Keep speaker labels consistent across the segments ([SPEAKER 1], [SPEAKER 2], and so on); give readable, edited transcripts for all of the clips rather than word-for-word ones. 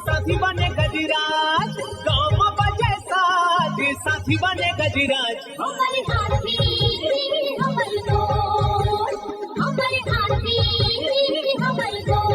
[SPEAKER 1] साथी बने गजराज, गाँव में बजे साज, साथी बने गजराज।
[SPEAKER 2] हमारे हाथी हमारे दोस्त, हमारे हाथी हमारे दोस्त।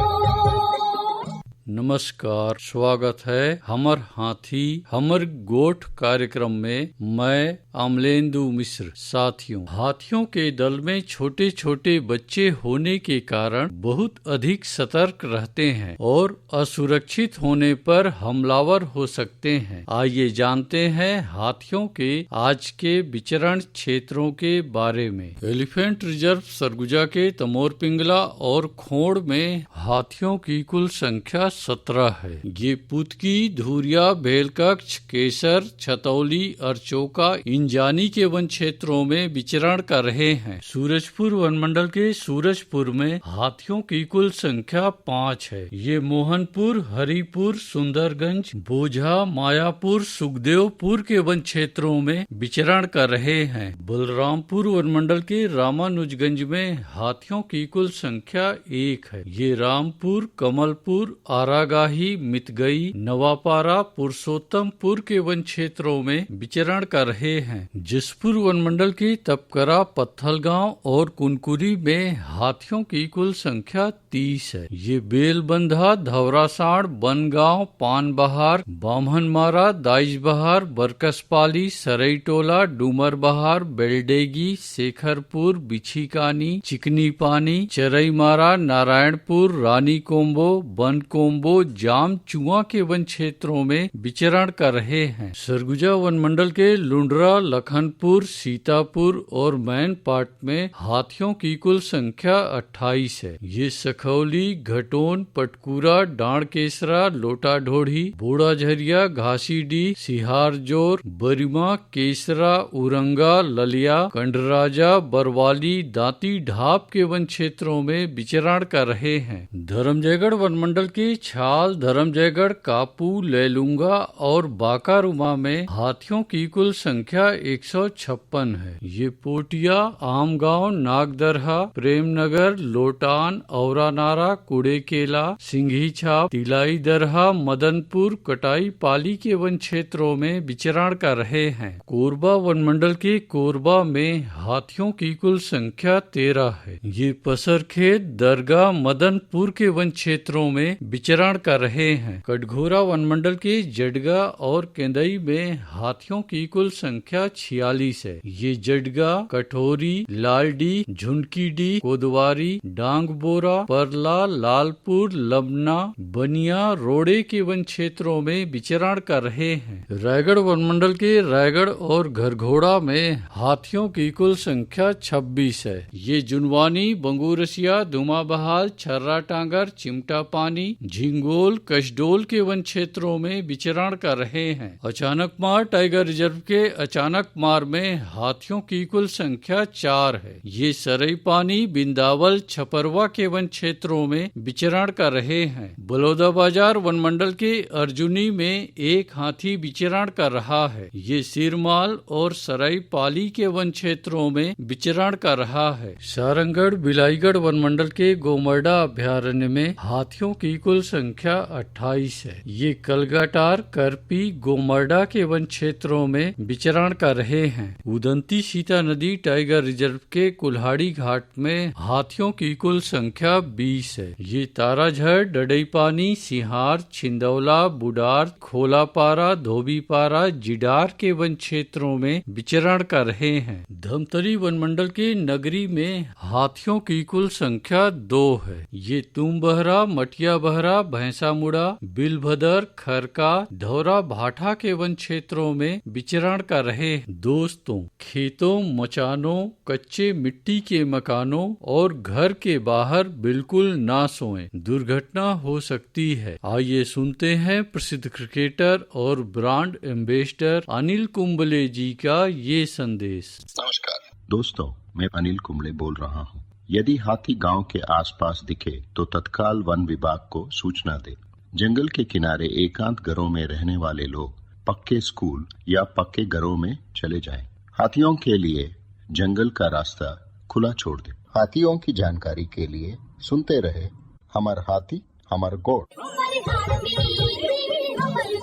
[SPEAKER 3] नमस्कार, स्वागत है हमर हाथी हमर गोठ कार्यक्रम में। मैं अमलेंदु मिश्र। साथियों, हाथियों के दल में छोटे छोटे बच्चे होने के कारण बहुत अधिक सतर्क रहते हैं और असुरक्षित होने पर हमलावर हो सकते हैं। आइए जानते हैं हाथियों के आज के विचरण क्षेत्रों के बारे में। एलिफेंट रिजर्व सरगुजा के तमोर पिंगला और खोड़ में हाथियों की कुल संख्या 17 है। ये पुतकी, धुरिया, बेलकक्ष, केसर, छतौली, अरचोका, इंजानी के वन क्षेत्रों में विचरण कर रहे हैं। सूरजपुर वन मंडल के सूरजपुर में हाथियों की कुल संख्या 5 है। ये मोहनपुर, हरिपुर, सुंदरगंज, बोझा, मायापुर, सुखदेवपुर के वन क्षेत्रों में विचरण कर रहे हैं। बलरामपुर वन मंडल के रामानुजगंज में हाथियों की कुल संख्या 1 है। ये रामपुर, कमलपुर, आरागाही, मितगई, नवापारा, पुरुषोत्तमपुर के वन क्षेत्रों में विचरण कर रहे हैं। जसपुर वन मंडल के तपकरा, पत्थलगांव और कुनकुरी में हाथियों की कुल संख्या 30 है। ये बेलबंधा, धवरासाण, बनगांव, पानबहार, बामहनमारा, दाइजबहार, बरकसपाली, सरईटोला, डूमरबहार, बेलडेगी, शेखरपुर, बिछीकानी, चिकनी पानी, चरईमारा, नारायणपुर, रानी कोम्बो, बन कोम्बो, जाम चुआ के वन क्षेत्रों में विचरण कर रहे हैं। सरगुजा वन मंडल के लुंडरा, लखनपुर, सीतापुर और मैनपाट में हाथियों की कुल संख्या 28 है। ये सखौली, घटोन, पटकुरा, डांडकेसरा, लोटा ढोढ़ी, बोड़ा झरिया, घासीडी, सिहारजोर, बरिमा, केसरा, उरंगा, ललिया, कंडराजा, बरवाली, दांती ढाप के वन क्षेत्रों में विचरण कर रहे हैं। धर्मजयगढ़ वन मंडल के छाल, धर्मजयगढ़, कापू, लेलूंगा और बाकारुमा में हाथियों की कुल संख्या 156 है। ये पोटिया, आमगांव, नागदरहा, प्रेमनगर, लोटान, औरानारा, कुड़ेकेला, सिंघी छाप, तिलाई दरहा, मदनपुर, कटाई पाली के वन क्षेत्रों में विचरण कर रहे हैं। कोरबा वन मंडल के कोरबा में हाथियों की कुल संख्या 13 है। ये पसरखेत, दरगाह, मदनपुर के वन क्षेत्रों में विचरण कर रहे हैं। कटघोरा वन मंडल के जडगा और केंदई में हाथियों की कुल संख्या 46 है। ये जडगा, कठोरी, लालडी, झुनकीडी, कोदवारी, डांगबोरा, परला, लालपुर, लबना, बनिया, रोड़े के वन क्षेत्रों में विचरण कर रहे हैं। रायगढ़ वन मंडल के रायगढ़ और घरघोड़ा में हाथियों की कुल संख्या 26 है। ये जुनवानी, बंगूरसिया, दुमाबहाल, छर्रा टांगर, चिमटा पानी, झिंगोल, कशडोल के वन क्षेत्रों में विचरण कर रहे हैं। अचानकमार टाइगर रिजर्व के अचानकमार में हाथियों की कुल संख्या 4 है। ये सरई पानी, बिंदावल, छपरवा के वन क्षेत्रों में विचरण कर रहे हैं। बलौदाबाजार वन मंडल के अर्जुनी में एक हाथी विचरण कर रहा है। ये सिरमाल और सराई पाली के वन क्षेत्रों में विचरण कर रहा है। सारंगढ़, बिलाईगढ़ वन मंडल के गोमर्डा अभ्यारण्य में हाथियों की कुल संख्या 28 है। ये कलगाटार, करपी, गोमर्डा के वन क्षेत्रों में विचरण कर रहे हैं। उदंती सीता नदी टाइगर रिजर्व के कुल्हाड़ी घाट में हाथियों की कुल संख्या 20 है। ये ताराझर, डडईपानी, सिहार, छिंदौला, बुडार, खोलापारा, धोबीपारा, जिडार के वन क्षेत्रों में विचरण कर रहे हैं। धमतरी वन मंडल के नगरी में हाथियों की कुल संख्या 2 है। ये तुम्बहरा, मटिया बहरा, भैंसामुड़ा, बिलभदर, खरका, धौरा भाठा के वन क्षेत्रों में विचरण कर रहे हैं। दोस्तों, खेतों, मचानों, कच्चे मिट्टी के मकानों और घर के बाहर बिल्कुल ना सोएं, दुर्घटना हो सकती है। आइए सुनते हैं प्रसिद्ध क्रिकेटर और ब्रांड एम्बेसडर अनिल कुंबले जी का ये संदेश।
[SPEAKER 4] नमस्कार दोस्तों, मैं अनिल कुंबले बोल रहा हूँ। यदि हाथी गांव के आसपास दिखे तो तत्काल वन विभाग को सूचना दे। जंगल के किनारे एकांत घरों में रहने वाले लोग पक्के स्कूल या पक्के घरों में चले जाएं। हाथियों के लिए जंगल का रास्ता खुला छोड़ दे। हाथियों की जानकारी के लिए सुनते रहे हमार हाथी हमार गोठ।
[SPEAKER 2] हाथी हमर